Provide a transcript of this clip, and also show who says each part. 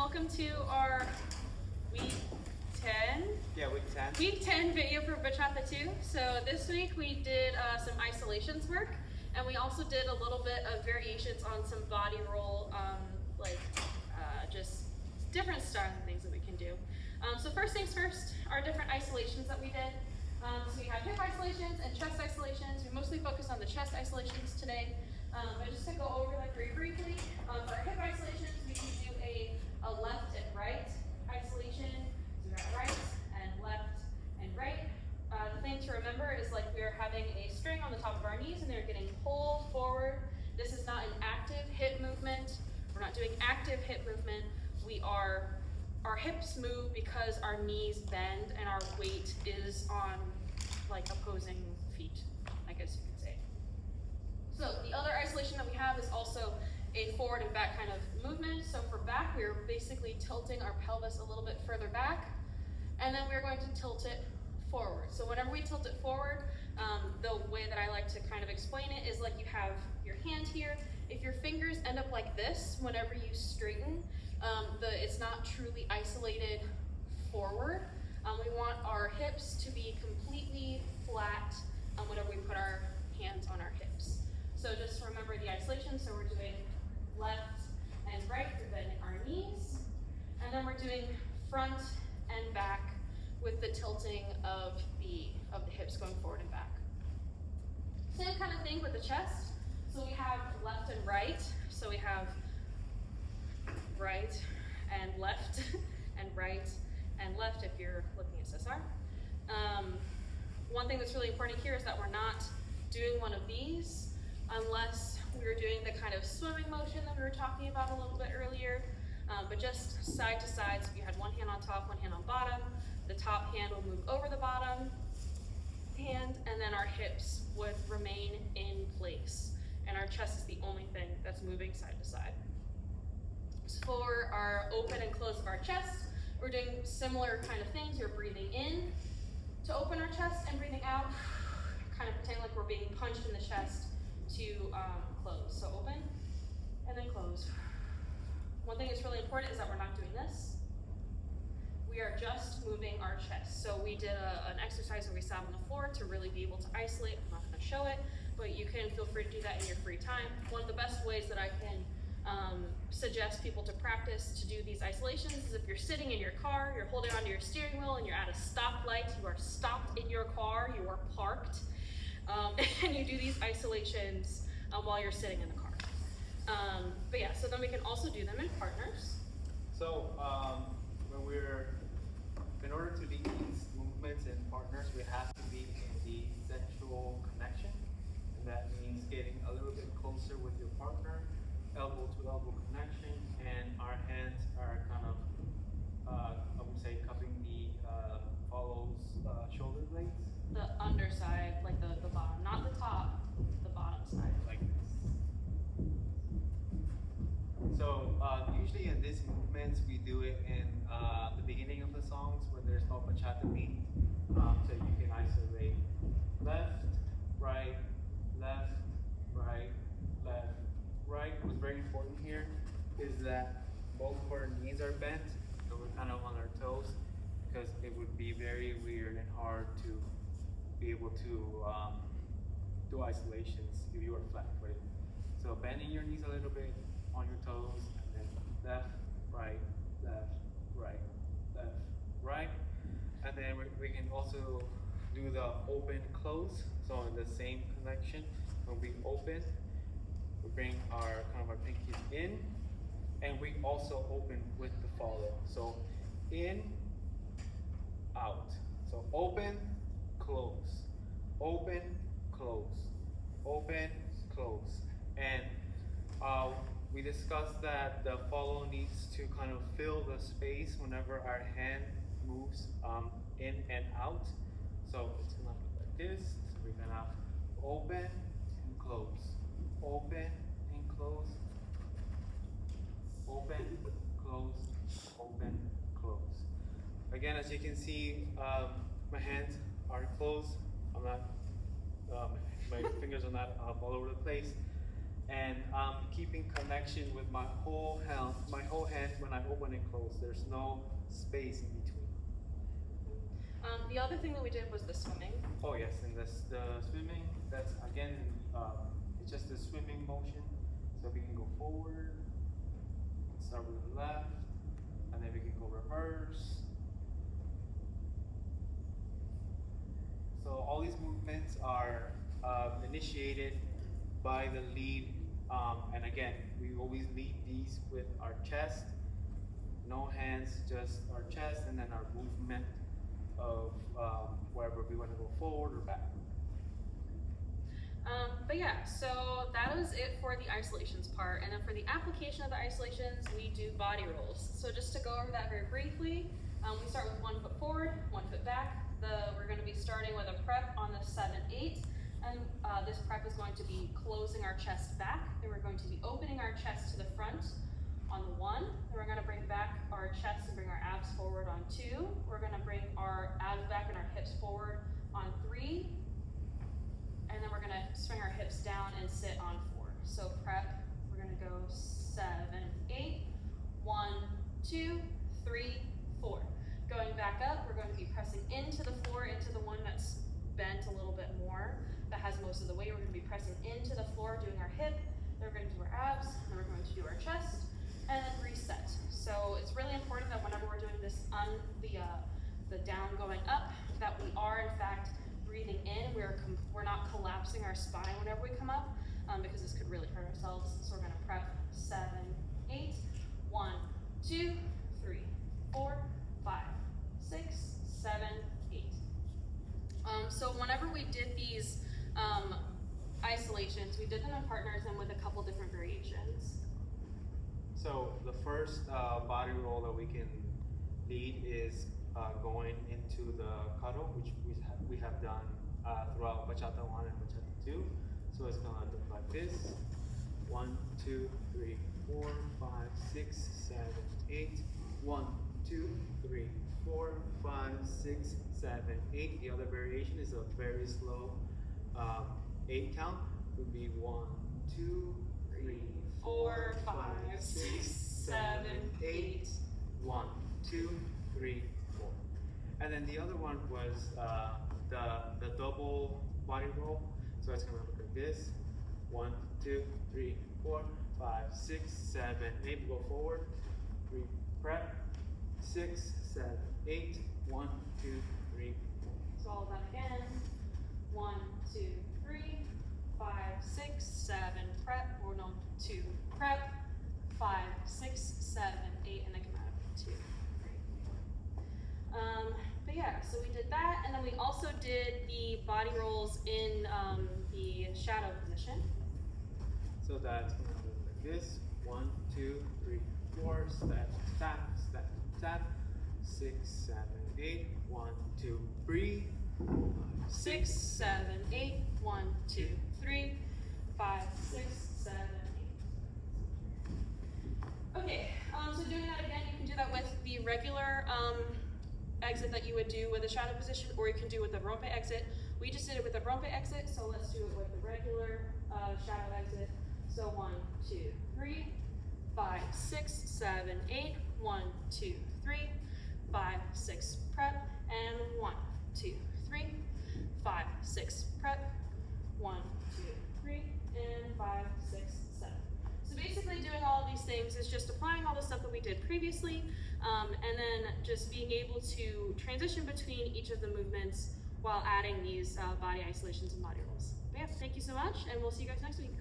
Speaker 1: welcome to our week 10.
Speaker 2: Yeah, week 10.
Speaker 1: Week 10 video for Bachata 2. So this week we did some isolations work, and we also did a little bit of variations on some body roll, just different styling things that we can do. So first things first, our different isolations that we did. So we have hip isolations and chest isolations. We mostly focused on the chest isolations today. But just to go over them very briefly, for our hip isolations, we can do a left and right isolation. So we got right and left and right. The thing to remember is like we are having a string on the top of our knees and they're getting pulled forward. This is not an active hip movement. We're not doing active hip movement. Our hips move because our knees bend and our weight is on like opposing feet, I guess you could say. So the other isolation that we have is also a forward and back kind of movement. So for back, we're basically tilting our pelvis a little bit further back, and then we're going to tilt it forward. So whenever we tilt it forward, the way that I like to kind of explain it is like you have your hand here. If your fingers end up like this, whenever you straighten, it's not truly isolated forward. We want our hips to be completely flat whenever we put our hands on our hips. So just remember the isolation. So we're doing left and right, we're bending our knees. And then we're doing front and back with the tilting of the hips going forward and back. Same kind of thing with the chest. So we have left and right. So we have right and left and right and left if you're looking at SSR. One thing that's really important here is that we're not doing one of these unless we were doing the kind of swimming motion that we were talking about a little bit earlier, but just side to side. So if you had one hand on top, one hand on bottom, the top hand will move over the bottom hand, and then our hips would remain in place, and our chest is the only thing that's moving side to side. So for our open and close of our chest, we're doing similar kind of things. You're breathing in to open our chest and breathing out, kind of pretend like we're being punched in the chest to close. So open and then close. One thing that's really important is that we're not doing this. We are just moving our chest. So we did an exercise where we sat on the floor to really be able to isolate. I'm not going to show it, but you can feel free to do that in your free time. One of the best ways that I can suggest people to practice to do these isolations is if you're sitting in your car, you're holding onto your steering wheel and you're at a stoplight, you are stopped in your car, you are parked, and you do these isolations while you're sitting in the car. But yeah, so then we can also do them in partners.
Speaker 2: So in order to lead these movements in partners, we have to be in the central connection. And that means getting a little bit closer with your partner, elbow to elbow connection, and our hands are kind of, I would say, cupping the follows shoulder blades.
Speaker 1: The underside, like the bottom, not the top, the bottom side.
Speaker 2: Like this. So usually in these movements, we do it in the beginning of the songs when there's no bachata beat. So you can isolate left, right, left, right, left, right. What's very important here is that both of our knees are bent, so we're kind of on our toes, because it would be very weird and hard to be able to do isolations if you are flat-footed. So bending your knees a little bit on your toes, and then left, right, left, right, left, right. And then we can also do the open, close. So in the same connection, when we open, we bring our pinkies in, and we also open with the follow. So in, out. So open, close, open, close, open, close. And we discussed that the follow needs to kind of fill the space whenever our hand moves in and out. So it's gonna look like this. So we're gonna open and close, open and close, open, close, open, close. Again, as you can see, my hands are closed. I'm not, my fingers are not all over the place. and I'm keeping connection with my whole hand when I open and close. There's no space in between.
Speaker 1: The other thing that we did was the swimming.
Speaker 2: Oh yes, and the swimming, that's again, it's just a swimming motion. So we can go forward, start with the left, and then we can go reverse. So all these movements are initiated by the lead, and again, we always lead these with our chest, no hands, just our chest, and then our movement of wherever we want to go forward or back.
Speaker 1: But yeah, so that was it for the isolations part. And then for the application of the isolations, we do body rolls. So just to go over that very briefly, we start with 1 foot forward, 1 foot back. We're going to be starting with a prep on the 7-8. And this prep is going to be closing our chest back. Then we're going to be opening our chest to the front on the 1. Then we're going to bring back our chest and bring our abs forward on 2. We're going to bring our abs back and our hips forward on 3. And then we're going to swing our hips down and sit on 4. So prep, we're going to go 7, 8, 1, 2, 3, 4. Going back up, we're going to be pressing into the floor, into the one that's bent a little bit more, that has most of the weight. We're going to be pressing into the floor, doing our hip, then we're going to do our abs, then we're going to do our chest, and then reset. So it's really important that whenever we're doing this the down going up, that we are in fact breathing in. We're not collapsing our spine whenever we come up, because this could really hurt ourselves. So we're going to prep 7, 8, 1, 2, 3, 4, 5, 6, 7, 8. So whenever we did these isolations, we did them in partners and with a couple different variations.
Speaker 2: So the first body roll that we can lead is going into the cuddle, which we have done throughout Bachata 1 and Bachata 2. So it's gonna look like this. 1, 2, 3, 4, 5, 6, 7, 8. 1, 2, 3, 4, 5, 6, 7, 8. The other variation is a very slow 8 count. Would be 1, 2, 3, 4, 5, 6, 7, 8. 1, 2, 3, 4. And then the other one was the double body roll. So it's gonna look like this. 1, 2, 3, 4, 5, 6, 7, 8. Go forward. 3, prep. 6, 7, 8. 1, 2, 3, 4.
Speaker 1: So all of that again. 1, 2, 3, 5, 6, 7, prep, or no, 2, prep, 5, 6, 7, 8, and then come out of 2, 3, 4. But yeah, so we did that, and then we also did the body rolls in the shadow position.
Speaker 2: So that's gonna look like this. 1, 2, 3, 4. Step, step, step, step. 6, 7, 8. 1, 2, 3.
Speaker 1: 6, 7, 8. 1, 2, 3, 5, 6, 7, 8. Okay, so doing that again, you can do that with the regular exit that you would do with a shadow position, or you can do with the rompe exit. We just did it with the rompe exit, so let's do it with the regular shadow exit. So 1, 2, 3, 5, 6, 7, 8. 1, 2, 3, 5, 6, prep, and 1, 2, 3, 5, 6, prep, 1, 2, 3, and 5, 6, 7. So basically doing all of these things is just applying all the stuff that we did previously, and then just being able to transition between each of the movements while adding these body isolations and body rolls. But yeah, thank you so much, and we'll see you guys next week.